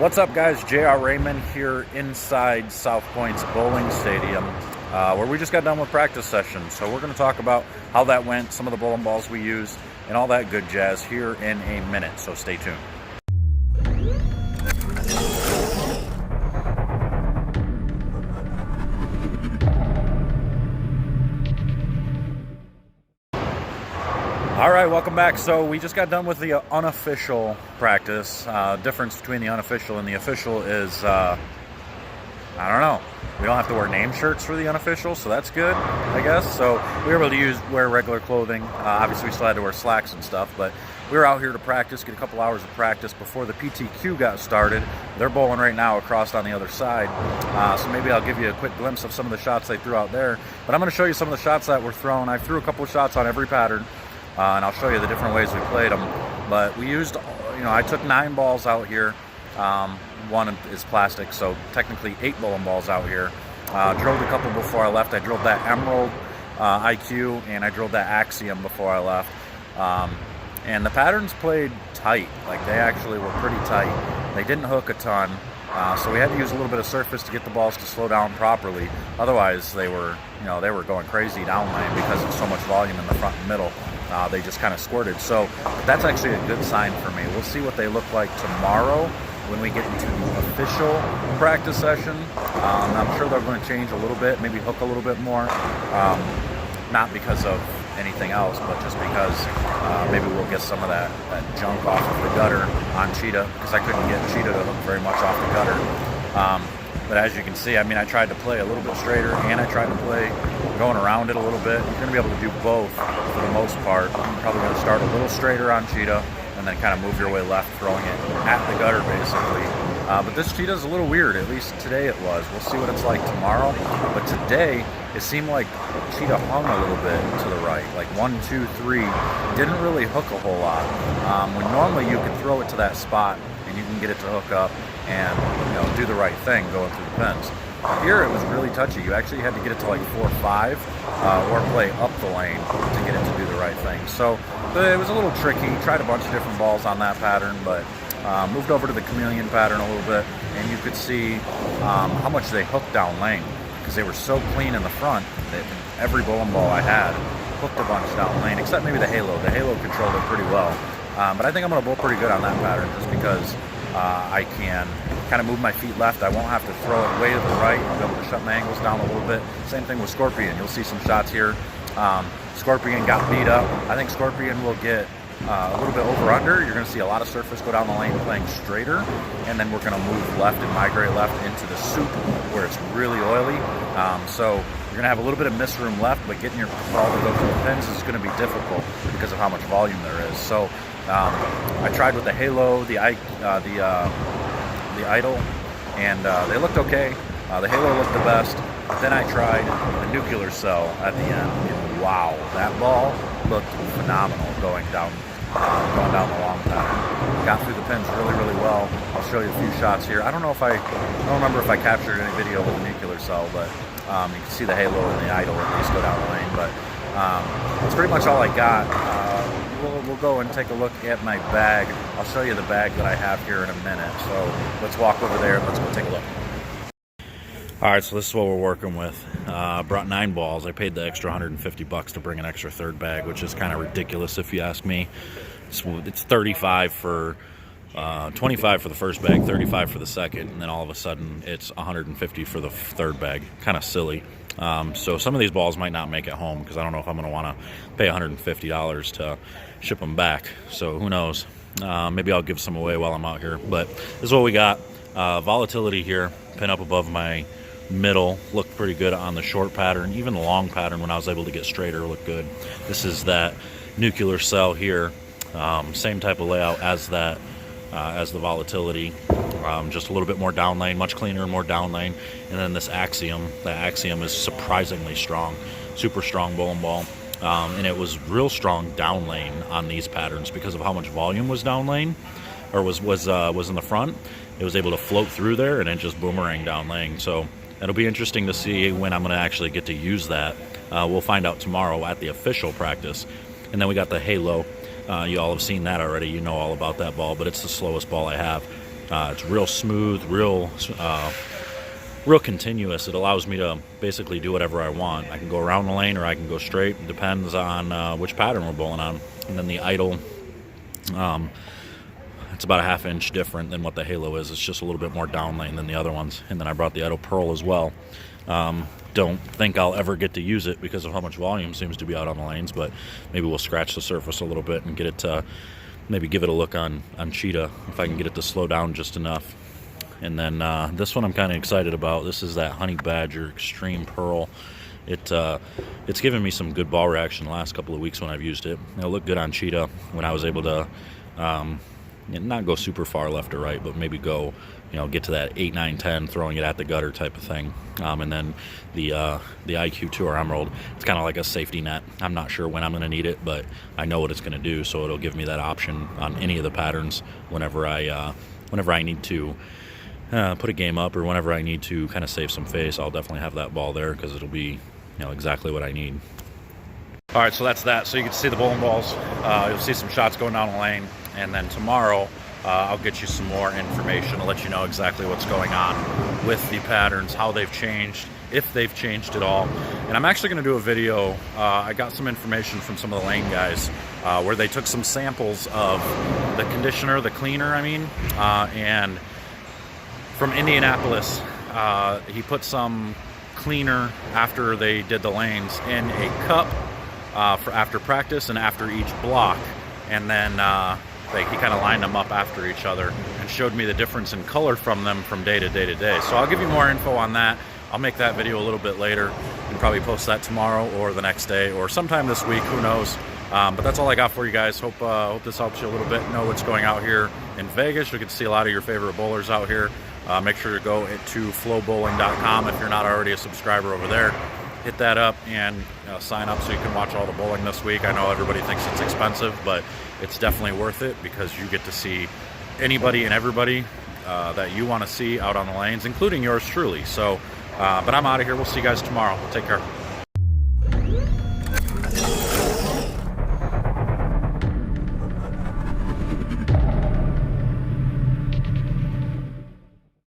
What's up, guys? JR Raymond here inside South Point's bowling stadium, where we just got done with practice session. So we're going to talk about how that went, some of the bowling balls we used, and all that good jazz here in a minute. So stay tuned. All right, welcome back. So we just got done with the unofficial practice. Difference between the unofficial and the official is, I don't know. We don't have to wear name shirts for the unofficial, so that's good, I guess. So we were able to wear regular clothing. Obviously, we still had to wear slacks and stuff, but we were out here to practice, get a couple hours of practice before the PTQ got started. They're bowling right now across on the other side, so maybe I'll give you a quick glimpse of some of the shots they threw out there. But I'm going to show you some of the shots that were thrown. I threw a couple of shots on every pattern. And I'll show you the different ways we played them. But we used, I took 9 balls out here. One is plastic, so technically 8 bowling balls out here. Drilled a couple before I left. I drilled that Emerald IQ, and I drilled that Axiom before I left. And the patterns played tight. Like, they actually were pretty tight. They didn't hook a ton. So we had to use a little bit of surface to get the balls to slow down properly. Otherwise, they were going crazy down lane because of so much volume in the front and middle. They just kind of squirted. So that's actually a good sign for me. We'll see what they look like tomorrow when we get into the official practice session. I'm sure they're going to change a little bit, maybe hook a little bit more. Not because of anything else, but just because maybe we'll get some of that junk off of the gutter on Cheetah, because I couldn't get Cheetah to hook very much off the gutter. But as you can see, I tried to play a little bit straighter, and I tried to play going around it a little bit. You're going to be able to do both for the most part. I'm probably going to start a little straighter on Cheetah, and then kind of move your way left, throwing it at the gutter, basically. But this Cheetah is a little weird. At least today it was. We'll see what it's like tomorrow. But today, it seemed like Cheetah hung a little bit to the right. Like 1, 2, 3. Didn't really hook a whole lot. When normally you can throw it to that spot, and you can get it to hook up and do the right thing going through the pins. Here it was really touchy. You actually had to get it to like 4 or 5 or play up the lane to get it to do the right thing. So it was a little tricky. Tried a bunch of different balls on that pattern, but moved over to the chameleon pattern a little bit, and you could see how much they hooked down lane, because they were so clean in the front that every bowling ball I had hooked a bunch down lane, except maybe the Halo. The Halo controlled it pretty well. But I think I'm going to bowl pretty good on that pattern, just because I can kind of move my feet left. I won't have to throw it way to the right. I'll be able to shut my angles down a little bit. Same thing with Scorpion. You'll see some shots here. Scorpion got beat up. I think Scorpion will get a little bit over-under. You're going to see a lot of surface go down the lane playing straighter, and then we're going to move left and migrate left into the soup where it's really oily. So you're going to have a little bit of miss room left, but getting your ball to go through the pins is going to be difficult because of how much volume there is. So I tried with the Halo, the Idol, and they looked okay. The Halo looked the best. Then I tried the Nuclear Cell at the end, and wow, that ball looked phenomenal going down the long pattern. Got through the pins really, really well. I'll show you a few shots here. I don't remember if I captured any video with the Nuclear Cell, but you can see the Halo and the Idol at least go down the lane. But that's pretty much all I got. We'll go and take a look at my bag. I'll show you the bag that I have here in a minute. So let's walk over there and let's go take a look. All right, so this is what we're working with. Brought 9 balls. I paid the extra $150 to bring an extra third bag, which is kind of ridiculous if you ask me. It's 35 for 25 for the first bag, 35 for the second, and then all of a sudden it's 150 for the third bag. Kind of silly. So some of these balls might not make it home, because I don't know if I'm going to want to pay $150 to ship them back. So who knows? Maybe I'll give some away while I'm out here. But this is what we got. Volatility here, pin up above my middle, looked pretty good on the short pattern. Even the long pattern, when I was able to get straighter, looked good. This is that Nuclear Cell here. Same type of layout as that, as the Volatility. Just a little bit more down lane, much cleaner and more down lane. And then this Axiom. The Axiom is surprisingly strong, super strong bowling ball. And it was real strong down lane on these patterns because of how much volume was down lane, or was in the front. It was able to float through there and then just boomerang down lane. So it'll be interesting to see when I'm going to actually get to use that. We'll find out tomorrow at the official practice. And then we got the Halo. You all have seen that already. You know all about that ball, but it's the slowest ball I have. It's real smooth, real continuous. It allows me to basically do whatever I want. I can go around the lane or I can go straight. It depends on which pattern we're bowling on. And then the idle, it's about a ½ inch different than what the Halo is. It's just a little bit more down lane than the other ones. And then I brought the idle Pearl as well. Don't think I'll ever get to use it because of how much volume seems to be out on the lanes, but maybe we'll scratch the surface a little bit and get it to maybe give it a look on Cheetah if I can get it to slow down just enough. And then this one I'm kind of excited about. This is that Honey Badger Extreme Pearl. It's given me some good ball reaction the last couple of weeks when I've used it. It'll look good on Cheetah when I was able to not go super far left or right, but maybe go, get to that 8, 9, 10, throwing it at the gutter type of thing. And then the IQ Tour Emerald, it's kind of like a safety net. I'm not sure when I'm going to need it, but I know what it's going to do, so it'll give me that option on any of the patterns whenever I need to put a game up, or whenever I need to kind of save some face. I'll definitely have that ball there because it'll be exactly what I need. All right, so that's that. So you can see the bowling balls. You'll see some shots going down the lane, and then tomorrow I'll get you some more information to let you know exactly what's going on with the patterns, how they've changed, if they've changed at all. And I'm actually going to do a video. I got some information from some of the lane guys where they took some samples of the conditioner, the cleaner, and from Indianapolis, he put some cleaner after they did the lanes in a cup for after practice and after each block, and then he kind of lined them up after each other and showed me the difference in color from them from day to day to day. So I'll give you more info on that. I'll make that video a little bit later and probably post that tomorrow or the next day or sometime this week, who knows. But that's all I got for you guys. Hope this helps you a little bit know what's going out here in Vegas. You can see a lot of your favorite bowlers out here. Make sure to go to flowbowling.com if you're not already a subscriber over there. Hit that up and sign up so you can watch all the bowling this week. I know everybody thinks it's expensive, but it's definitely worth it because you get to see anybody and everybody that you want to see out on the lanes, including yours truly. So, but I'm out of here. We'll see you guys tomorrow. Take care.